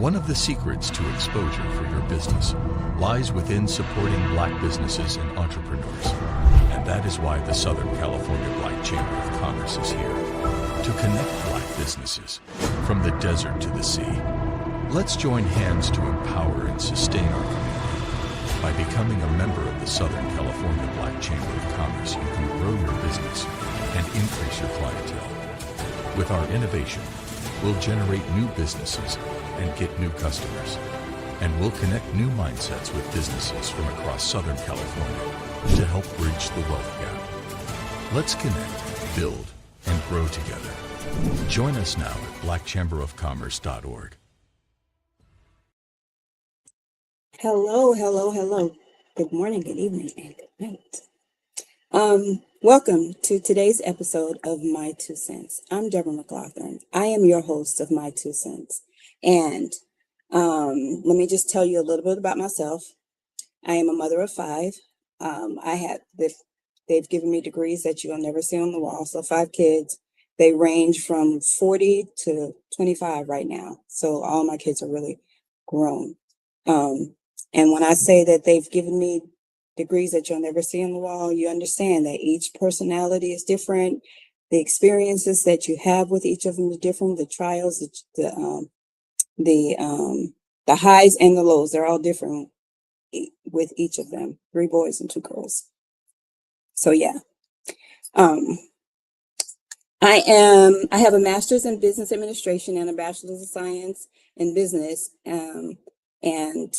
One of the secrets to exposure for your business lies within supporting Black businesses and entrepreneurs. And that is why the Southern California Black Chamber of Commerce is here to connect Black businesses from the desert to the sea. Let's join hands to empower and sustain our community. By becoming a member of the Southern California Black Chamber of Commerce, you can grow your business and increase your clientele. With our innovation, we'll generate new businesses and get new customers. And we'll connect new mindsets with businesses from across Southern California to help bridge the wealth gap. Let's connect, build, and grow together. Join us now at blackchamberofcommerce.org. Hello, hello, hello. Good morning, good evening, and good night. Welcome to today's episode of MyTueSense. I'm Debra Mcglothurn. I am your host of MyTueSense. And let me just tell you a little bit about myself. I am a mother of 5. They've given me degrees that you'll never see on the wall. So 5 kids. They range from 40 to 25 right now. So all my kids are really grown. And when I say that they've given me degrees that you'll never see on the wall, you understand that each personality is different. The experiences that you have with each of them are different. The trials, the highs and the lows, they're all different with each of them. 3 boys and 2 girls. So yeah. I have a master's in business administration and a bachelor's of science in business. And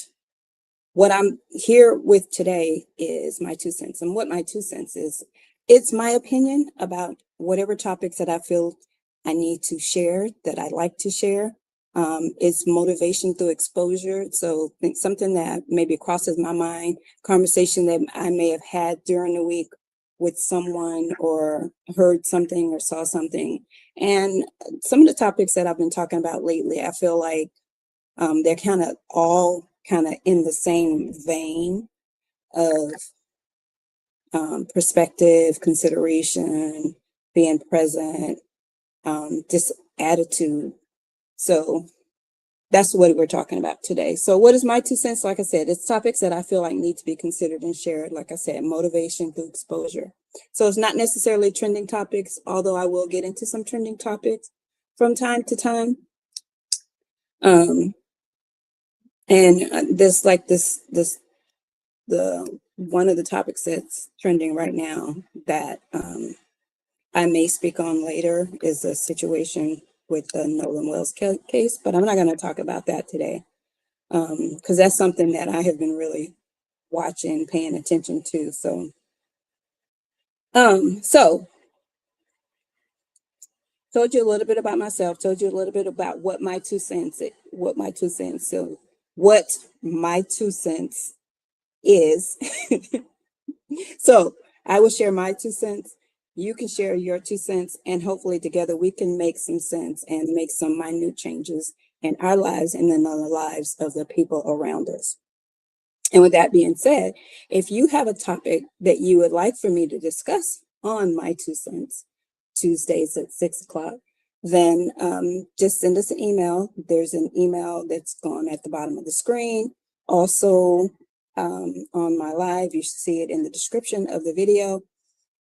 what I'm here with today is my 2 cents. And what my 2 cents is, it's my opinion about whatever topics that I feel I need to share, that I like to share. It's motivation through exposure. So think something that maybe crosses my mind, conversation that I may have had during the week with someone, or heard something or saw something. And some of the topics that I've been talking about lately, I feel like they're kind of all kind of in the same vein of perspective, consideration, being present, just attitude. So that's what we're talking about today. So what is my 2 cents? Like I said, it's topics that I feel like need to be considered and shared. Like I said, motivation through exposure. So it's not necessarily trending topics, although I will get into some trending topics from time to time. And there's like the one of the topics that's trending right now that I may speak on later is a situation with the Nolan Wells case, but I'm not going to talk about that today because that's something that I have been really watching, paying attention to. So told you a little bit about myself, told you a little bit about what my 2 cents is. So what my 2 cents is. So I will share my 2 cents. You can share your 2 cents, and hopefully together we can make some sense and make some minute changes in our lives and in the lives of the people around us. And with that being said, if you have a topic that you would like for me to discuss on my 2 cents, Tuesdays at 6 o'clock, then just send us an email. There's an email that's gone at the bottom of the screen. Also on my live, you should see it in the description of the video.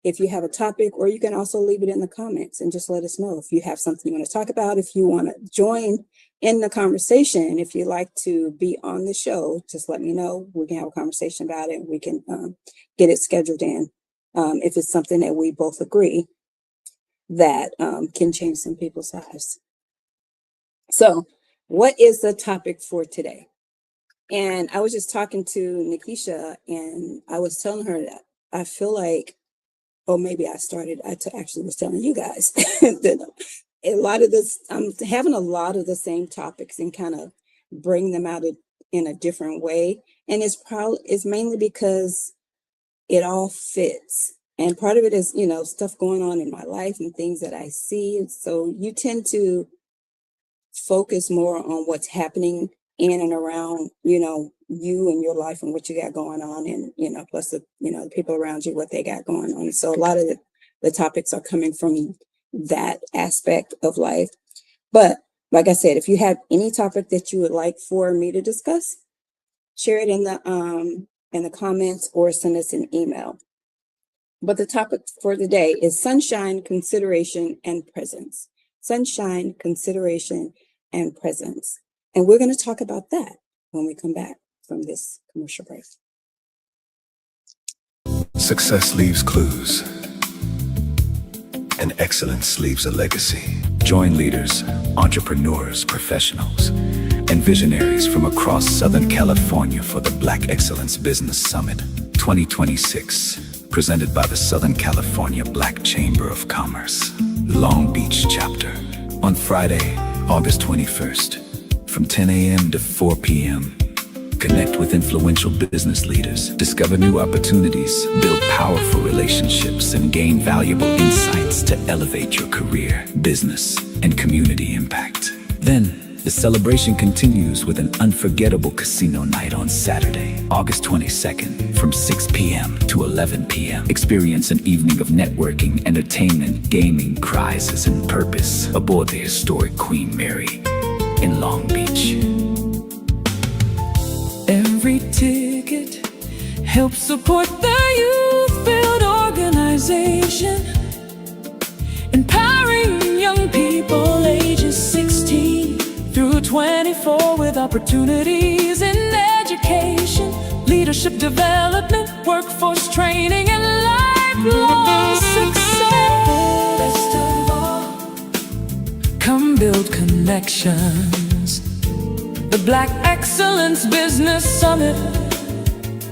If you have a topic, or you can also leave it in the comments and just let us know if you have something you want to talk about. If you want to join in the conversation, if you'd like to be on the show, just let me know. We can have a conversation about it. We can get it scheduled in if it's something that we both agree that can change some people's lives. So what is the topic for today? And I was just talking to Nikisha, and I was telling her that I feel like, or maybe I actually was telling you guys that a lot of this, I'm having a lot of the same topics and kind of bring them out in a different way. And it's mainly because it all fits. And part of it is, stuff going on in my life and things that I see. And so you tend to focus more on what's happening in and around, you and your life and what you got going on, and, plus the people around you, what they got going on. So a lot of the topics are coming from that aspect of life. But Like I said, if you have any topic that you would like for me to discuss, share it in the comments or send us an email. But the topic for today is sunshine, consideration, and presence. Sunshine, consideration, and presence. And we're going to talk about that when we come back from this commercial break. Success leaves clues, and excellence leaves a legacy. Join leaders, entrepreneurs, professionals, and visionaries from across Southern California for the Black Excellence Business Summit 2026, presented by the Southern California Black Chamber of Commerce, Long Beach chapter, on Friday, August 21st, from 10 a.m. to 4 p.m. Connect with influential business leaders, discover new opportunities, build powerful relationships, and gain valuable insights to elevate your career, business, and community impact. Then, the celebration continues with an unforgettable casino night on Saturday, August 22nd, from 6 p.m. to 11 p.m. Experience an evening of networking, entertainment, gaming, prizes, and purpose aboard the historic Queen Mary in Long Beach. Every ticket helps support the youth-build organization, empowering young people ages 16 through 24 with opportunities in education, leadership development, workforce training, and lifelong success. Best of all, come build connections. The Black Excellence Business Summit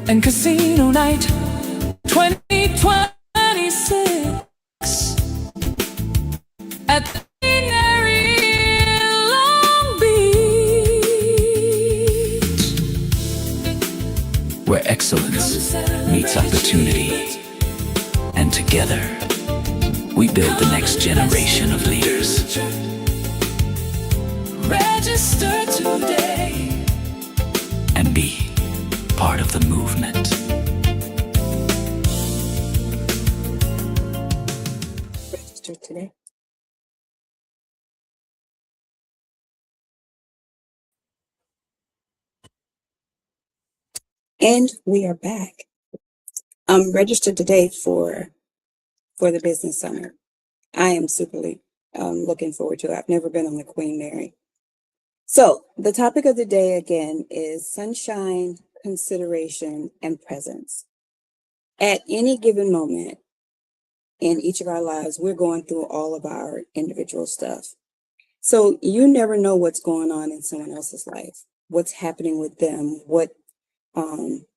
and Casino Night 2026 at the Queen Mary in Long Beach, Where excellence meets opportunity, and together we build the next generation of leaders. register today And be part of the movement. Register today. And we are back. I'm registered today for the business summit. I am superly looking forward to it. I've never been on the Queen Mary. So the topic of the day again is sunshine, consideration, and presence. At any given moment in each of our lives, we're going through all of our individual stuff. So you never know what's going on in someone else's life, what's happening with them, what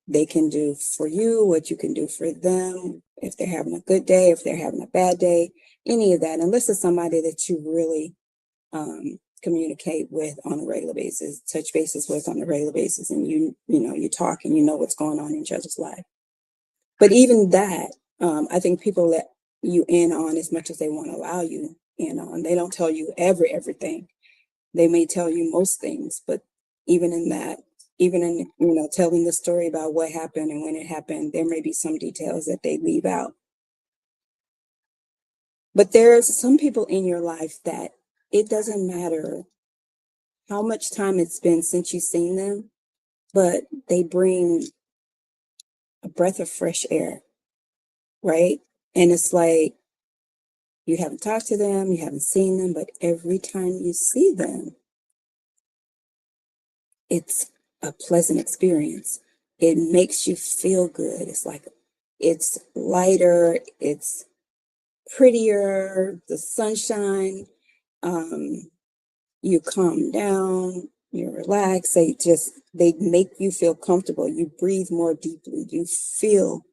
they can do for you, what you can do for them, if they're having a good day, if they're having a bad day, any of that, unless it's somebody that you really communicate with on a regular basis, touch bases with on a regular basis, and you talk and you know what's going on in each other's life. But even that, I think people let you in on as much as they want to allow you in on. They don't tell you everything. They may tell you most things, but even in that, even in telling the story about what happened and when it happened, there may be some details that they leave out. But there's some people in your life that it doesn't matter how much time it's been since you've seen them, but they bring a breath of fresh air, right? And it's like you haven't talked to them, you haven't seen them, but every time you see them, it's a pleasant experience. It makes you feel good. It's like it's lighter, it's prettier, the sunshine, you calm down, you relax. They make you feel comfortable. You breathe more deeply. You feel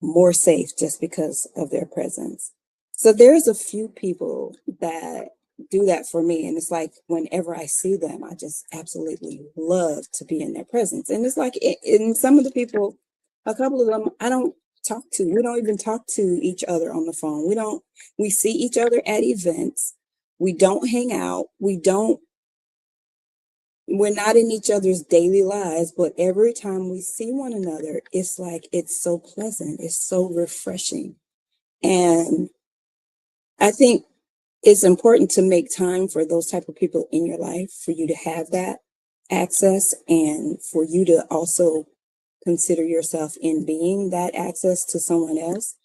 more safe just because of their presence. So there's a few people that do that for me. And it's like whenever I see them, I just absolutely love to be in their presence. And it's like in some of the people, a couple of them, I don't talk to. We don't even talk to each other on the phone. We see each other at events. We don't hang out. We're not in each other's daily lives, but every time we see one another, it's like, it's so pleasant. It's so refreshing. And I think it's important to make time for those type of people in your life, for you to have that access, and for you to also consider yourself in being that access to someone else.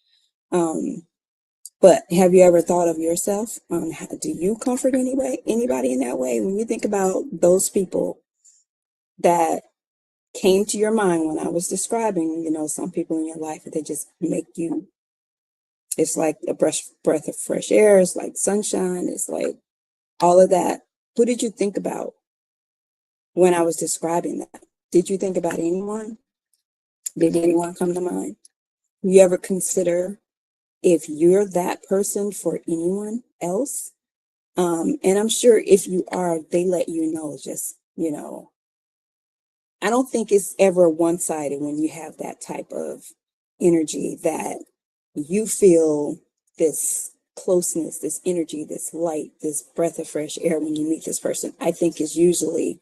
But have you ever thought of yourself? How, do you comfort anybody in that way? When you think about those people that came to your mind when I was describing, some people in your life, they just make you, it's like a breath of fresh air. It's like sunshine. It's like all of that. Who did you think about when I was describing that? Did you think about anyone? Did anyone come to mind? You ever consider if you're that person for anyone else? And I'm sure if you are, they let you know, just, I don't think it's ever one-sided when you have that type of energy, that you feel this closeness, this energy, this light, this breath of fresh air when you meet this person. I think is usually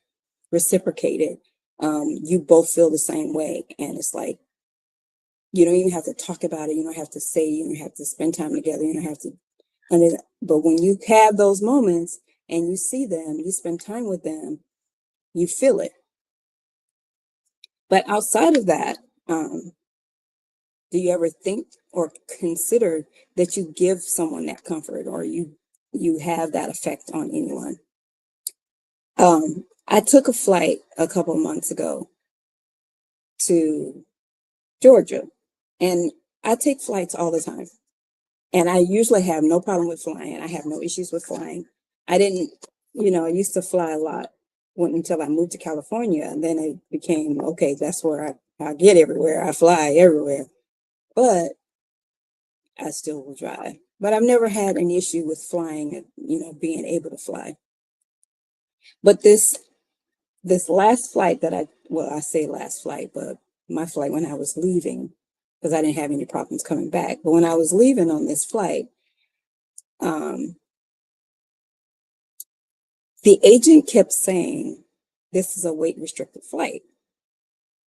reciprocated. You both feel the same way. And it's like, you don't even have to talk about it. You don't have to say, you don't have to spend time together. You don't have to, but when you have those moments and you see them, you spend time with them, you feel it. But outside of that, do you ever think or consider that you give someone that comfort, or you have that effect on anyone? I took a flight a couple months ago to Georgia, and I take flights all the time. And I usually have no problem with flying. I have no issues with flying. I didn't, I used to fly a lot until I moved to California. And then it became, okay, that's where I get everywhere. I fly everywhere. But I still will drive. But I've never had an issue with flying, being able to fly. But this last flight that I say last flight, but my flight when I was leaving, because I didn't have any problems coming back. But when I was leaving on this flight, the agent kept saying, this is a weight restricted flight.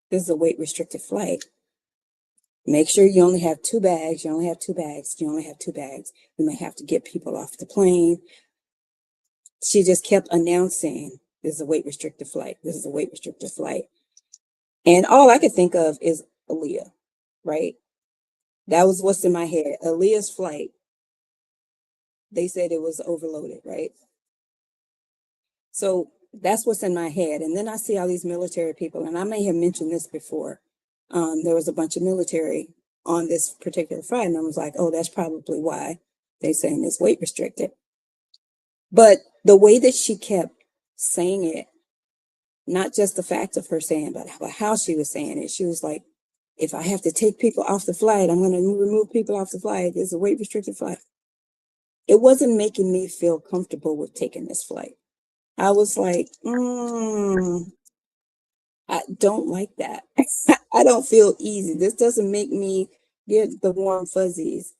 This is a weight restricted flight. Make sure you only have 2 bags. You only have 2 bags. You only have 2 bags. You may have to get people off the plane. She just kept announcing, this is a weight restricted flight. This is a weight restricted flight. And all I could think of is Aaliyah, right? That was what's in my head. Aaliyah's flight. They said it was overloaded, right? So that's what's in my head. And then I see all these military people, and I may have mentioned this before. There was a bunch of military on this particular flight, and I was like, oh, that's probably why they're saying it's weight restricted. But the way that she kept saying it, not just the fact of her saying, but how she was saying it, she was like, if I have to take people off the flight, I'm going to remove people off the flight. It's a weight restricted flight. It wasn't making me feel comfortable with taking this flight. I was like, I don't like that. I don't feel easy. This doesn't make me get the warm fuzzies.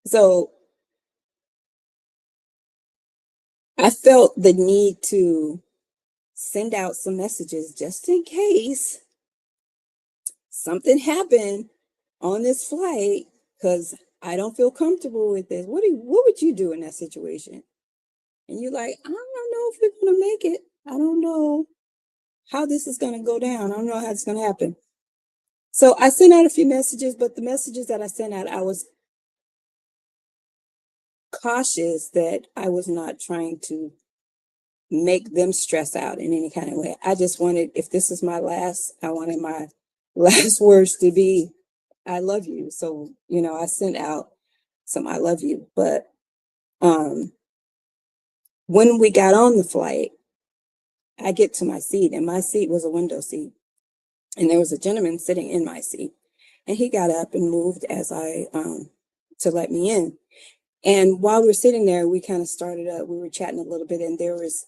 So I felt the need to send out some messages just in case something happened on this flight, because I don't feel comfortable with this. What would you do in that situation? And you're like, I don't know if we're going to make it. I don't know how this is going to go down. I don't know how it's going to happen. So I sent out a few messages, but the messages that I sent out, I was cautious that I was not trying to make them stress out in any kind of way. I just wanted, if this is my last, I wanted my last words to be, I love you. So, I sent out some I love you. But when we got on the flight, I get to my seat, and my seat was a window seat. And there was a gentleman sitting in my seat, and he got up and moved as to let me in. And while we were sitting there, we kind of started up, we were chatting a little bit, and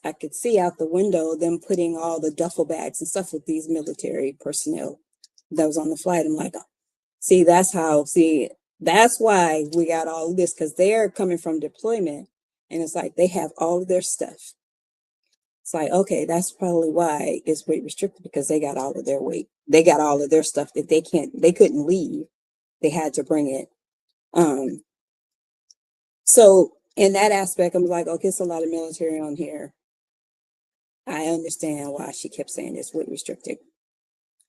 I could see out the window them putting all the duffel bags and stuff with these military personnel that was on the flight. I'm like, that's why we got all of this, because they're coming from deployment, and it's like they have all of their stuff. It's like, okay, that's probably why it's weight restricted, because they got all of their weight. They got all of their stuff that they couldn't leave. They had to bring it. So in that aspect, I'm like, okay, it's a lot of military on here. I understand why she kept saying this with restricted.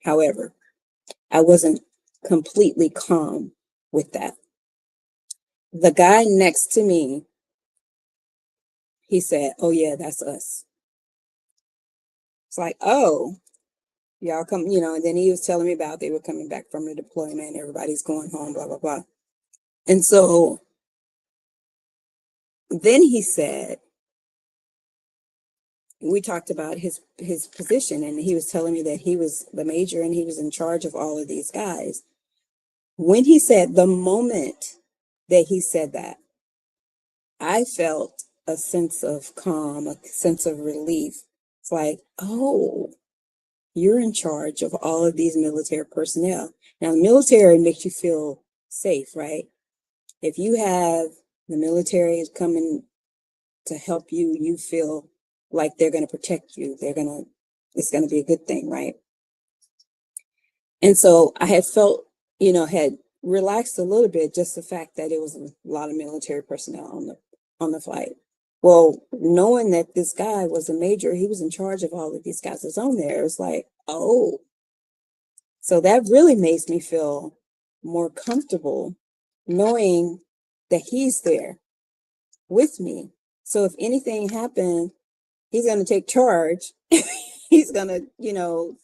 However, I wasn't completely calm with that. The guy next to me, he said, oh yeah, that's us. It's like, oh, y'all come, and then he was telling me about they were coming back from the deployment, everybody's going home, blah, blah, blah. And so then he said, we talked about his position, and he was telling me that he was the major and he was in charge of all of these guys. When he said, the moment that he said that, I felt a sense of calm, a sense of relief. It's like, oh, you're in charge of all of these military personnel. Now, the military makes you feel safe, right? If you have the military is coming to help you, you feel like they're going to protect you. It's going to be a good thing, right? And so I had felt, had relaxed a little bit, just the fact that it was a lot of military personnel on the flight. Well, knowing that this guy was a major, he was in charge of all of these guys that's on there. It was like, oh, so that really makes me feel more comfortable knowing that he's there with me. So if anything happened, he's going to take charge. He's going to,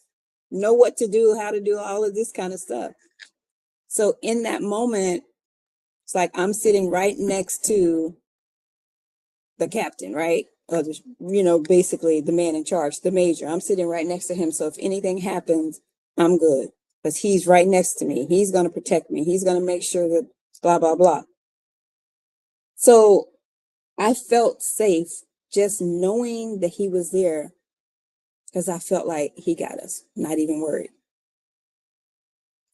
know what to do, how to do all of this kind of stuff. So in that moment, it's like I'm sitting right next to the captain, right? Or basically the man in charge, the major. I'm sitting right next to him. So if anything happens, I'm good because he's right next to me. He's going to protect me. He's going to make sure that blah, blah, blah. So I felt safe just knowing that he was there because I felt like he got us, not even worried.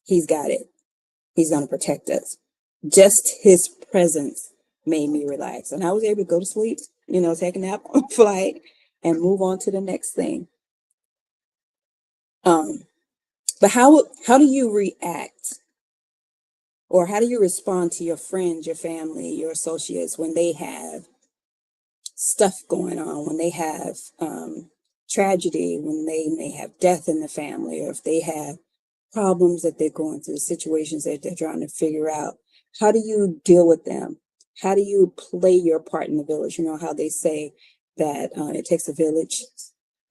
He's got it. He's going to protect us. Just his presence made me relax. And I was able to go to sleep, take a nap on flight and move on to the next thing. But how do you react or how do you respond to your friends, your family, your associates when they have stuff going on, when they have tragedy, when they may have death in the family, or if they have problems that they're going through, situations that they're trying to figure out? How do you deal with them? How do you play your part in the village? You know how they say that it takes a village,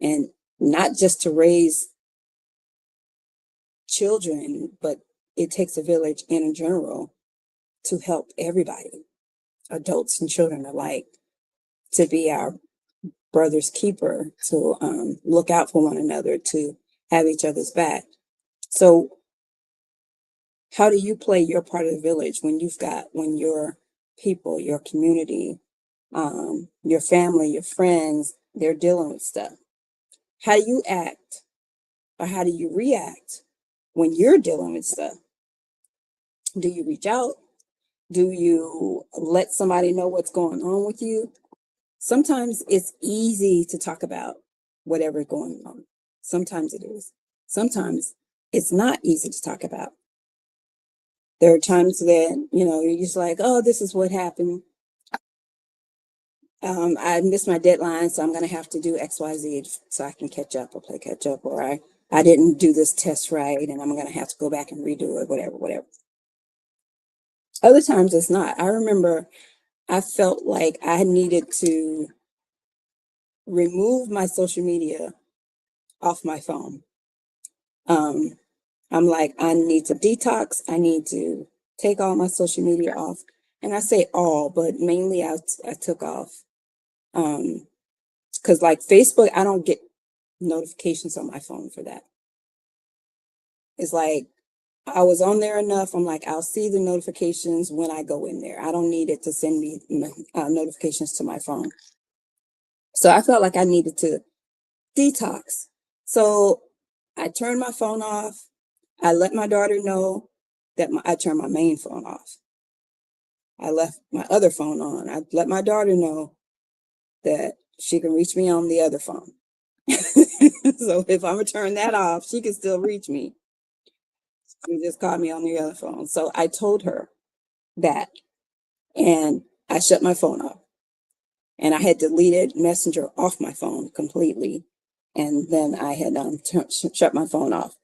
and not just to raise children, but it takes a village in general to help everybody, adults and children alike, to be our brother's keeper, to look out for one another, to have each other's back. So how do you play your part of the village when your people, your community, your family, your friends, they're dealing with stuff? How do you act or how do you react when you're dealing with stuff? Do you reach out? Do you let somebody know what's going on with you? Sometimes it's easy to talk about whatever's going on. Sometimes it is. Sometimes it's not easy to talk about. There are times that, you're just like, oh, this is what happened. I missed my deadline, so I'm going to have to do X, Y, Z so I can catch up or play catch up, or I didn't do this test right and I'm going to have to go back and redo it, whatever. Other times it's not. I remember I felt like I needed to remove my social media off my phone. I'm like, I need to detox. I need to take all my social media off. And I say all, but mainly I took off. Because like Facebook, I don't get notifications on my phone for that. It's like, I was on there enough. I'm like, I'll see the notifications when I go in there. I don't need it to send me notifications to my phone. So I felt like I needed to detox. So I turned my phone off. I let my daughter know that I turned my main phone off. I left my other phone on. I let my daughter know that she can reach me on the other phone. So if I'm gonna turn that off, she can still reach me. She just called me on the other phone. So I told her that. And I shut my phone off, and I had deleted Messenger off my phone completely. And then I had shut my phone off.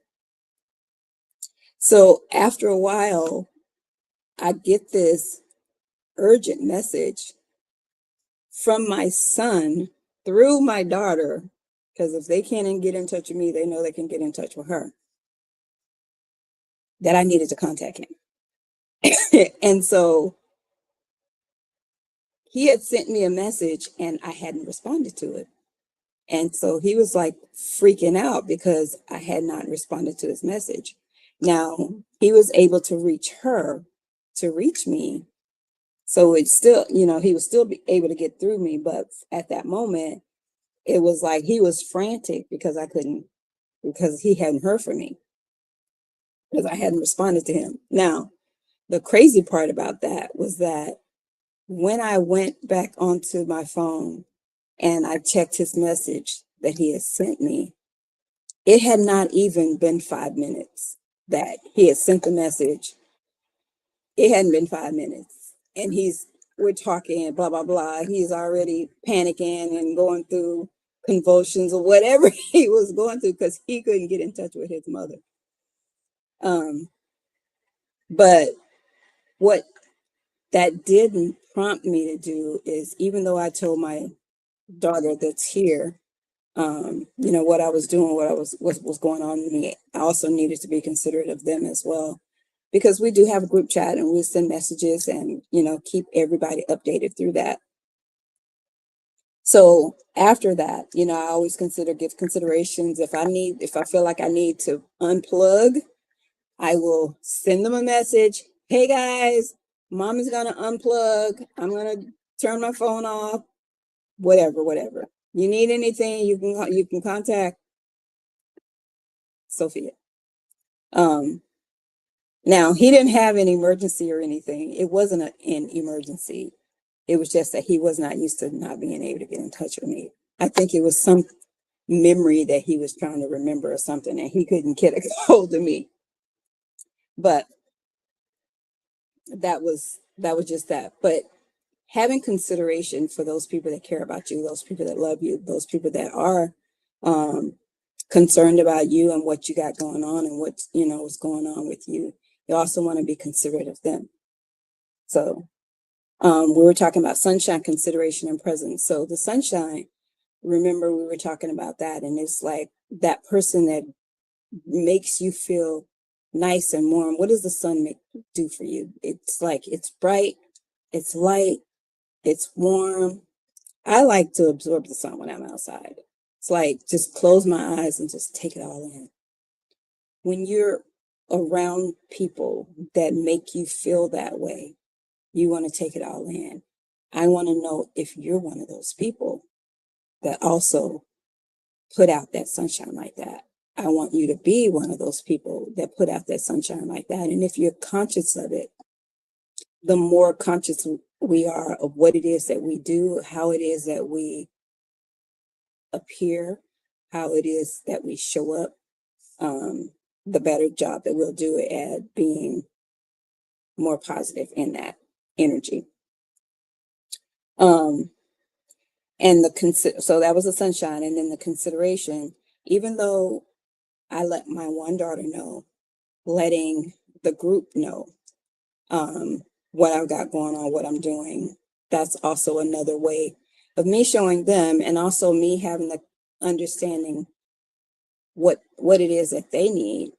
So after a while, I get this urgent message from my son through my daughter, because if they can't get in touch with me, they know they can get in touch with her, that I needed to contact him. And so he had sent me a message and I hadn't responded to it. And so he was like freaking out because I had not responded to his message. Now he was able to reach her to reach me. So it's still, he was still able to get through me. But at that moment, it was like he was frantic because because he hadn't heard from me, because I hadn't responded to him. Now, the crazy part about that was that when I went back onto my phone and I checked his message that he had sent me, it had not even been 5 minutes that he had sent the message. It hadn't been 5 minutes. And we're talking, blah, blah, blah. He's already panicking and going through convulsions or whatever he was going through because he couldn't get in touch with his mother. But what that didn't prompt me to do is, even though I told my daughter that's here, what I was doing, what was going on with me, I also needed to be considerate of them as well, because we do have a group chat and we send messages and, keep everybody updated through that. So after that, I always give considerations. If I feel like I need to unplug, I will send them a message. Hey guys, mom is going to unplug. I'm going to turn my phone off, whatever. You need anything, you can contact Sophia. Now he didn't have an emergency or anything. It wasn't an emergency. It was just that he was not used to not being able to get in touch with me. I think it was some memory that he was trying to remember or something, and he couldn't get a hold of me. But that was just that. But having consideration for those people that care about you, those people that love you, those people that are concerned about you and what you got going on and what's going on with you. You also want to be considerate of them. So we were talking about sunshine, consideration, and presence. So the sunshine, remember we were talking about that, and it's like that person that makes you feel nice and warm. What does the sun do for you? It's like, it's bright, it's light, it's warm. I like to absorb the sun when I'm outside. It's like, just close my eyes and just take it all in. When you're around people that make you feel that way, you want to take it all in. I want to know if you're one of those people that also put out that sunshine like that. I want you to be one of those people that put out that sunshine like that. And if you're conscious of it, the more conscious we are of what it is that we do, how it is that we appear, how it is that we show up, the better job that we'll do at being more positive in that energy. And so that was the sunshine. And then the consideration, even though I let my one daughter know, letting the group know what I've got going on, what I'm doing, that's also another way of me showing them, and also me having the understanding what it is that they need.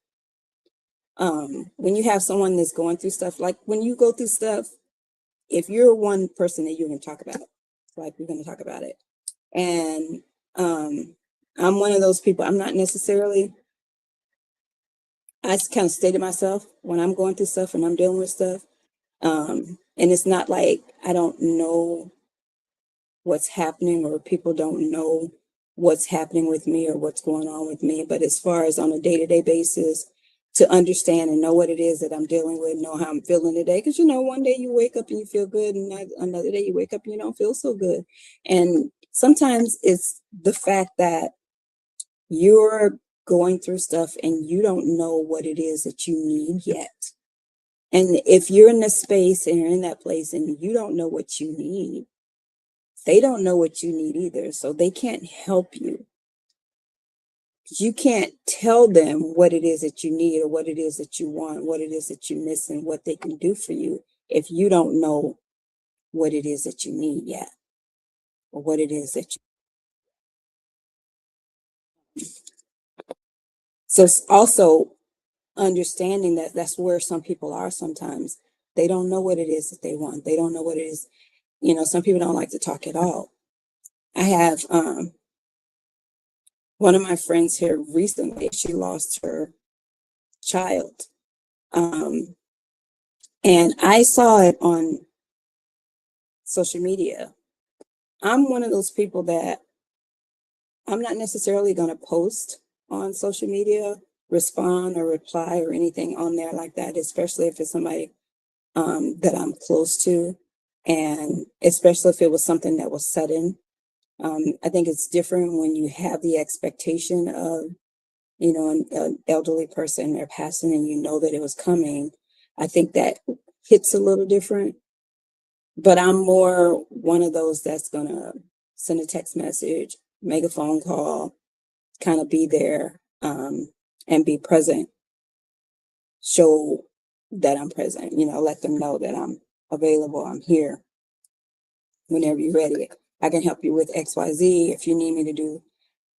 When you have someone that's going through stuff, like when you go through stuff, if you're one person that you're going to talk about, like we're going to talk about it. And I'm one of those people. I'm not necessarily, I kind of stay to myself when I'm going through stuff and I'm dealing with stuff. And it's not like I don't know what's happening or people don't know what's happening with me or what's going on with me. But as far as on a day-to-day basis, to understand and know what it is that I'm dealing with, know how I'm feeling today. Because, one day you wake up and you feel good, and another day you wake up and you don't feel so good. And sometimes it's the fact that you're going through stuff and you don't know what it is that you need yet. And if you're in the space and you're in that place and you don't know what you need, they don't know what you need either. So they can't help you. You can't tell them what it is that you need or what it is that you want, what it is that you're missing, what they can do for you if you don't know what it is that you need yet or what it is that you. So it's also understanding that that's where some people are sometimes. They don't know what it is that they want. They don't know what it is. You know, some people don't like to talk at all. I have one of my friends here recently, she lost her child. And I saw it on social media. I'm one of those people that I'm not necessarily going to post on social media, respond or reply or anything on there like that, especially if it's somebody that I'm close to, and especially if it was something that was sudden. I think it's different when you have the expectation of, you know, an elderly person, they're passing and you know that it was coming. I think that hits a little different, but I'm more one of those that's gonna send a text message, make a phone call, kind of be there, and be present, show that I'm present, you know, let them know that I'm available, I'm here whenever you're ready. I can help you with XYZ if you need me to do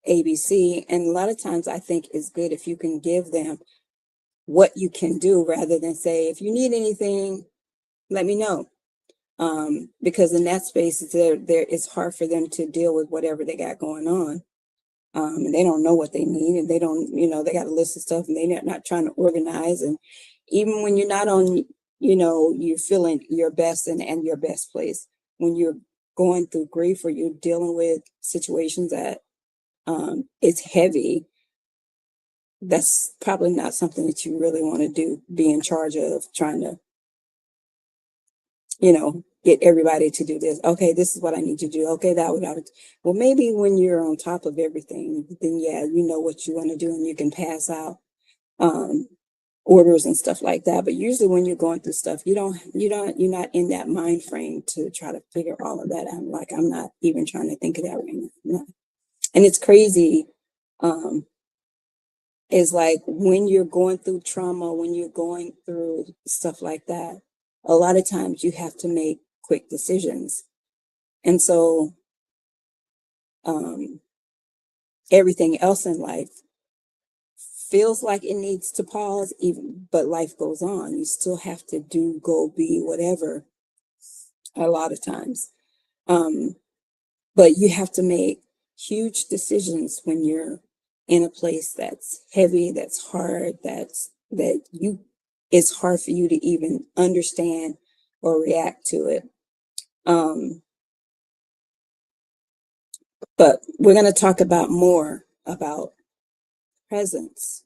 ABC. And a lot of times I think it's good if you can give them what you can do rather than say, if you need anything, let me know. Because in that space, it's hard for them to deal with whatever they got going on. And they don't know what they need, and they don't, you know, they got a list of stuff and they're not trying to organize. And even when you're not on, you know, you're feeling your best and your best place, when you're going through grief or you're dealing with situations that it's heavy, that's probably not something that you really want to do, be in charge of trying to, you know, get everybody to do this. Okay, this is what I need to do. Okay, that would, well, maybe when you're on top of everything, then yeah, you know what you want to do and you can pass out orders and stuff like that. But usually when you're going through stuff, you're not in that mind frame to try to figure all of that out. Like, I'm not even trying to think of that right now. And it's crazy. Is like when you're going through trauma, when you're going through stuff like that, a lot of times you have to make quick decisions. And so everything else in life feels like it needs to pause, even, but life goes on. You still have to do, go, be, whatever, a lot of times. But you have to make huge decisions when you're in a place that's heavy, that's hard, it's hard for you to even understand or react to it. But we're going to talk about more about presence.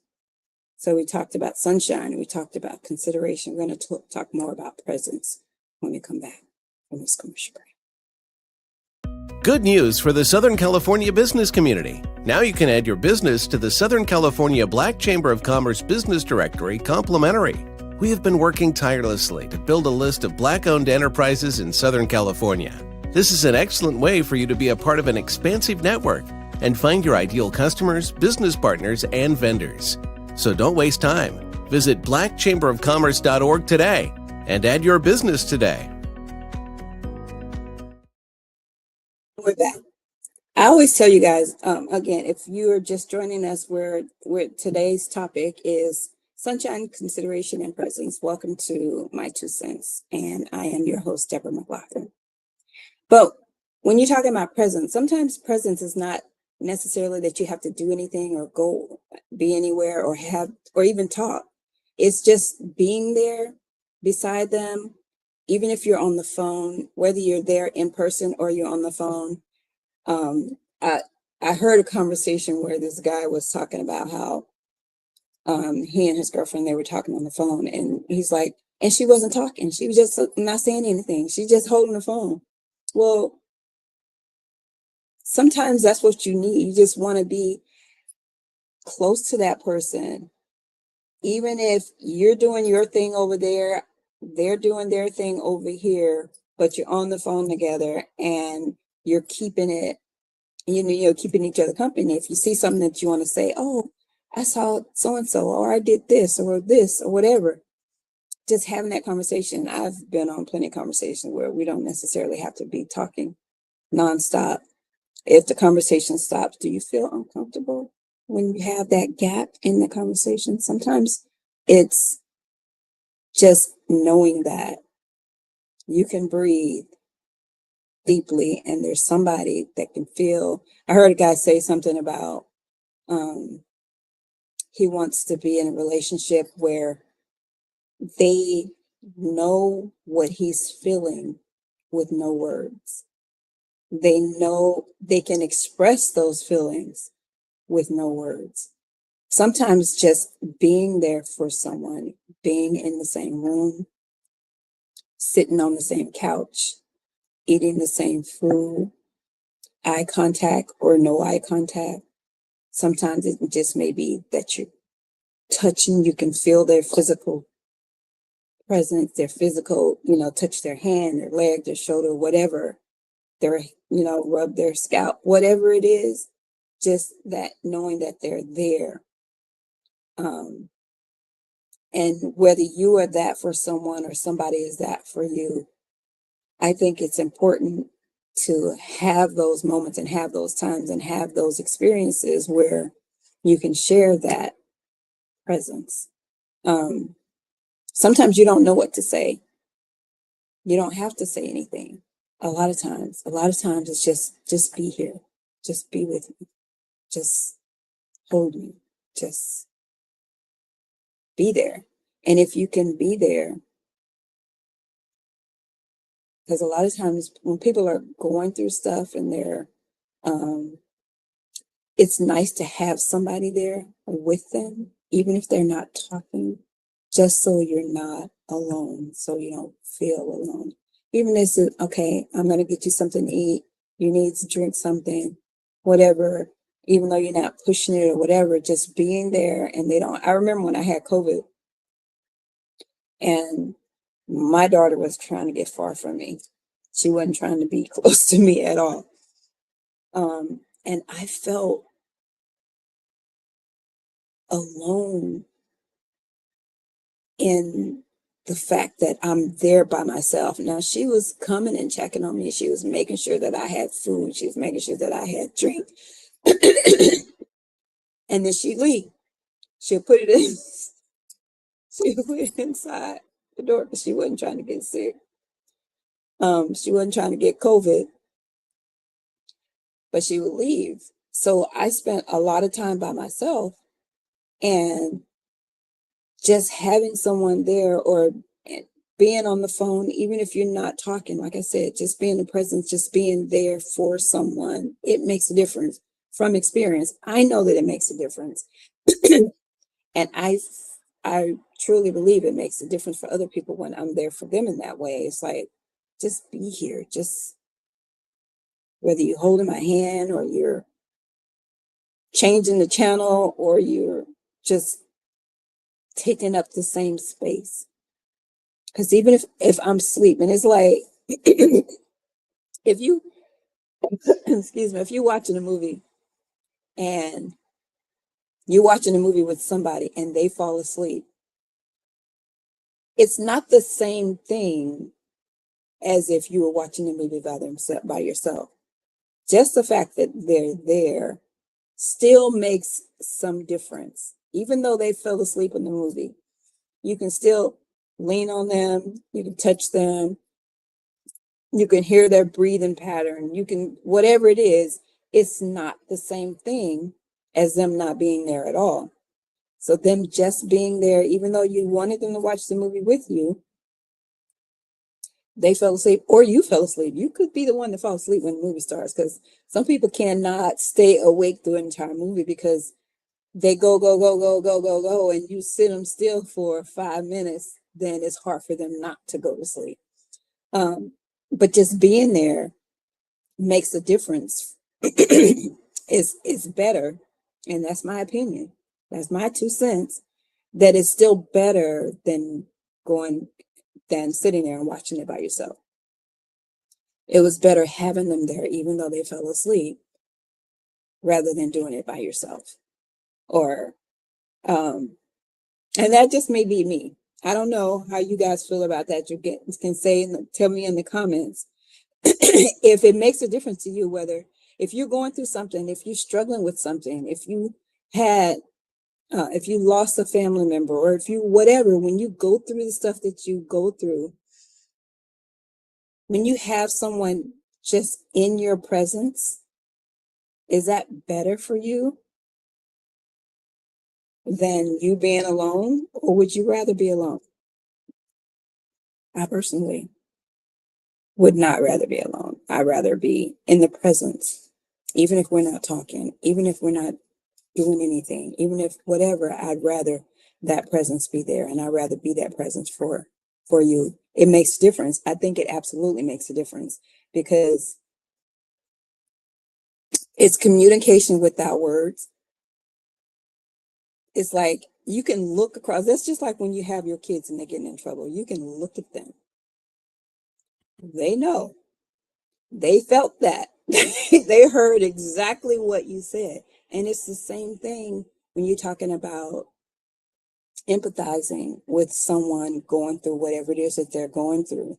So we talked about sunshine, we talked about consideration. We're going to talk more about presence when we come back from this commercial break. Good news for the Southern California business community. Now you can add your business to the Southern California Black Chamber of Commerce Business Directory complimentary. We have been working tirelessly to build a list of Black-owned enterprises in Southern California. This is an excellent way for you to be a part of an expansive network and find your ideal customers, business partners, and vendors. So don't waste time. Visit blackchamberofcommerce.org today and add your business today. We're back. I always tell you guys, again, if you're just joining us, where today's topic is sunshine, consideration, and presence. Welcome to MyTueSense, and I am your host, Debra Mcglothurn. But when you're talking about presence, sometimes presence is not necessarily that you have to do anything or go be anywhere or even talk. It's just being there beside them, even if you're on the phone, whether you're there in person or you're on the phone. I heard a conversation where this guy was talking about how he and his girlfriend, they were talking on the phone, and he's like, and she wasn't talking. She was just not saying anything. She's just holding the phone. Well, sometimes that's what you need. You just want to be close to that person. Even if you're doing your thing over there, they're doing their thing over here, but you're on the phone together and you're keeping it, you're keeping each other company. If you see something that you want to say, oh, I saw so and so, or I did this, or whatever. Just having that conversation. I've been on plenty of conversations where we don't necessarily have to be talking nonstop. If the conversation stops, do you feel uncomfortable when you have that gap in the conversation? Sometimes it's just knowing that you can breathe deeply and there's somebody that can feel. I heard a guy say something about he wants to be in a relationship where they know what he's feeling with no words. They know they can express those feelings with no words. Sometimes just being there for someone, being in the same room, sitting on the same couch, eating the same food, eye contact or no eye contact. Sometimes it just may be that you're touching, you can feel their physical presence, their physical, touch their hand, their leg, their shoulder, whatever, their, rub their scalp, whatever it is, just that knowing that they're there. And whether you are that for someone or somebody is that for you, I think it's important to have those moments and have those times and have those experiences where you can share that presence. Sometimes you don't know what to say. You don't have to say anything. A lot of times it's just be here. Just be with me. Just hold me. Just be there. And if you can be there, because a lot of times when people are going through stuff and they're, it's nice to have somebody there with them, even if they're not talking, just so you're not alone, so you don't feel alone. Even if it's, okay, I'm going to get you something to eat, you need to drink something, whatever, even though you're not pushing it or whatever, just being there. And they don't, I remember when I had COVID and my daughter was trying to get far from me. She wasn't trying to be close to me at all. And I felt alone in the fact that I'm there by myself. Now, she was coming and checking on me. She was making sure that I had food. She was making sure that I had drink. And then she'd leave. She'll put it in. She'll put it inside the door because she wasn't trying to get sick. She wasn't trying to get COVID, but she would leave. So I spent a lot of time by myself, and just having someone there or being on the phone, even if you're not talking, like I said, just being in presence, just being there for someone, it makes a difference. From experience, I know that it makes a difference. And I truly believe it makes a difference for other people when I'm there for them in that way. It's like, just be here. Just whether you're holding my hand or you're changing the channel or you're just taking up the same space. Because even if I'm sleeping, it's like, if you, excuse me, if you're watching a movie and you're watching a movie with somebody and they fall asleep, it's not the same thing as if you were watching a movie by yourself. Just the fact that they're there still makes some difference. Even though they fell asleep in the movie, you can still lean on them, you can touch them, you can hear their breathing pattern, you can, whatever it is, it's not the same thing as them not being there at all. So them just being there, even though you wanted them to watch the movie with you, they fell asleep or you fell asleep. You could be the one that falls asleep when the movie starts, because some people cannot stay awake through an entire movie because they go, and you sit them still for 5 minutes, then it's hard for them not to go to sleep. But just being there makes a difference. It's better, and that's my opinion. That's my 2 cents, that it's still better than going than sitting there and watching it by yourself. It was better having them there, even though they fell asleep, rather than doing it by yourself. Or, and that just may be me. I don't know how you guys feel about that. You can say, tell me in the comments if it makes a difference to you, whether if you're going through something, if you're struggling with something, if you lost a family member, or if you, whatever, when you go through the stuff that you go through, when you have someone just in your presence, is that better for you than you being alone? Or would you rather be alone? I personally would not rather be alone. I'd rather be in the presence, even if we're not talking, even if we're not doing anything, even if whatever, I'd rather that presence be there, and I'd rather be that presence for you. It makes a difference. I think it absolutely makes a difference, because it's communication without words. It's like you can look across. That's just like when you have your kids and they're getting in trouble. You can look at them. They know. They felt that. They heard exactly what you said. And it's the same thing when you're talking about empathizing with someone going through whatever it is that they're going through.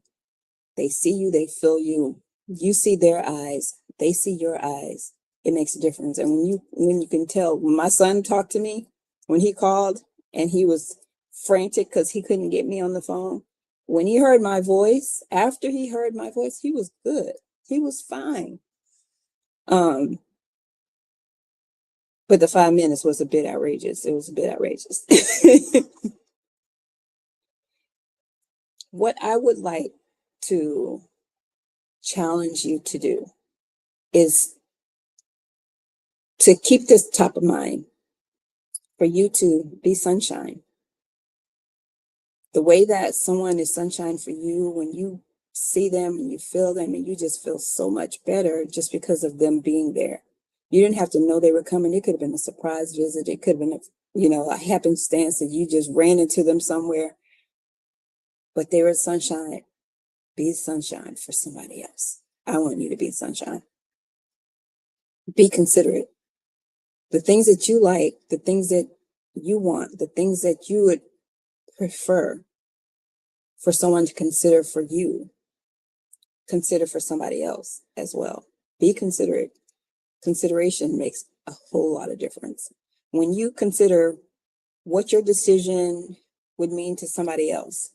They see you, they feel you, you see their eyes, they see your eyes. It makes a difference. And when you can tell, when my son talked to me, when he called and he was frantic because he couldn't get me on the phone, when he heard my voice, after he heard my voice, he was good. He was fine. But the 5 minutes was a bit outrageous. It was a bit outrageous. What I would like to challenge you to do is to keep this top of mind, for you to be sunshine. The way that someone is sunshine for you, when you see them and you feel them, and you just feel so much better just because of them being there. You didn't have to know they were coming. It could have been a surprise visit. It could have been, a happenstance that you just ran into them somewhere. But they were sunshine. Be sunshine for somebody else. I want you to be sunshine. Be considerate. The things that you like, the things that you want, the things that you would prefer for someone to consider for you, consider for somebody else as well. Be considerate. Consideration makes a whole lot of difference. When you consider what your decision would mean to somebody else,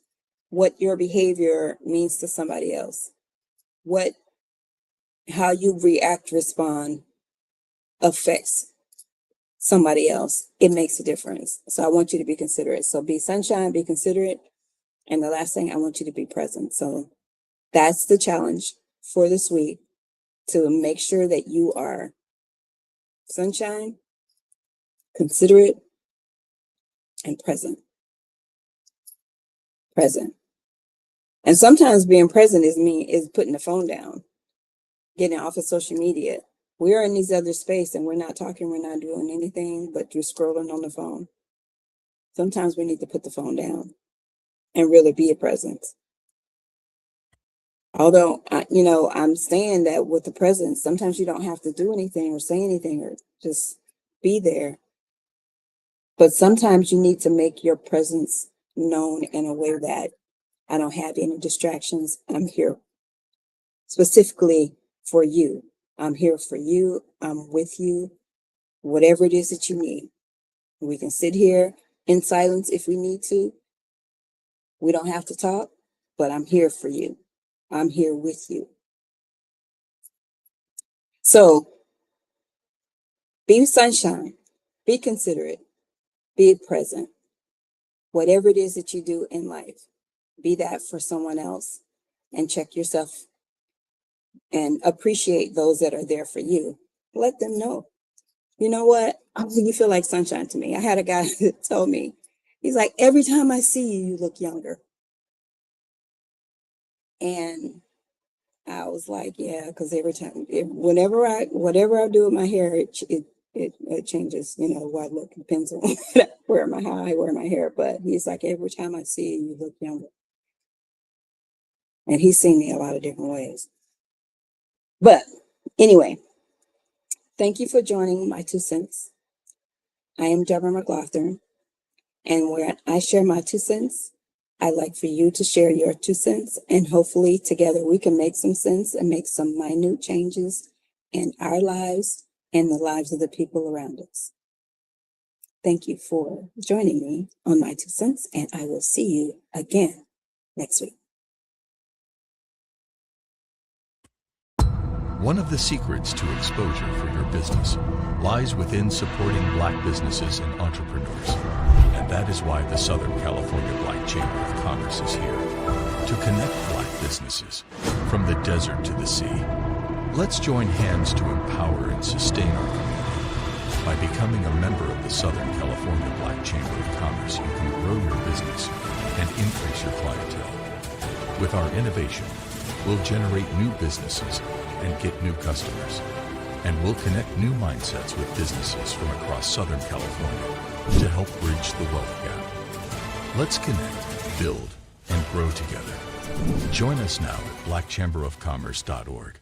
what your behavior means to somebody else, how you react, respond affects somebody else, it makes a difference. So I want you to be considerate. So be sunshine, be considerate. And the last thing, I want you to be present. So that's the challenge for this week, to make sure that you are sunshine, considerate, and present. Present. And sometimes being present is putting the phone down, getting off of social media. We're in these other space and we're not talking, we're not doing anything but just scrolling on the phone. Sometimes we need to put the phone down and really be a presence. Although, I'm saying that with the presence, sometimes you don't have to do anything or say anything or just be there. But sometimes you need to make your presence known in a way that I don't have any distractions. I'm here specifically for you. I'm here for you. I'm with you. Whatever it is that you need. We can sit here in silence if we need to. We don't have to talk, but I'm here for you. I'm here with you. So be sunshine, be considerate, be present. Whatever it is that you do in life, be that for someone else, and check yourself and appreciate those that are there for you. Let them know. You know what? You feel like sunshine to me. I had a guy that told me, he's like, every time I see you, you look younger. And I was like, yeah, because every time, whatever I do with my hair, it changes. What I look, depends on how I wear my hair. But he's like, every time I see you, you look younger. And he's seen me a lot of different ways. But anyway, thank you for joining My Two Cents. I am Debra Mcglothurn, and where I share my 2 cents, I'd like for you to share your 2 cents, and hopefully together we can make some sense and make some minute changes in our lives and the lives of the people around us. Thank you for joining me on My 2 Cents, and I will see you again next week. One of the secrets to exposure for your business lies within supporting Black businesses and entrepreneurs. And that is why the Southern California Black Chamber of Commerce is here, to connect Black businesses from the desert to the sea. Let's join hands to empower and sustain our community. By becoming a member of the Southern California Black Chamber of Commerce, you can grow your business and increase your clientele. With our innovation, we'll generate new businesses and get new customers. And we'll connect new mindsets with businesses from across Southern California to help bridge the wealth gap. Let's connect, build, and grow together. Join us now at blackchamberofcommerce.org.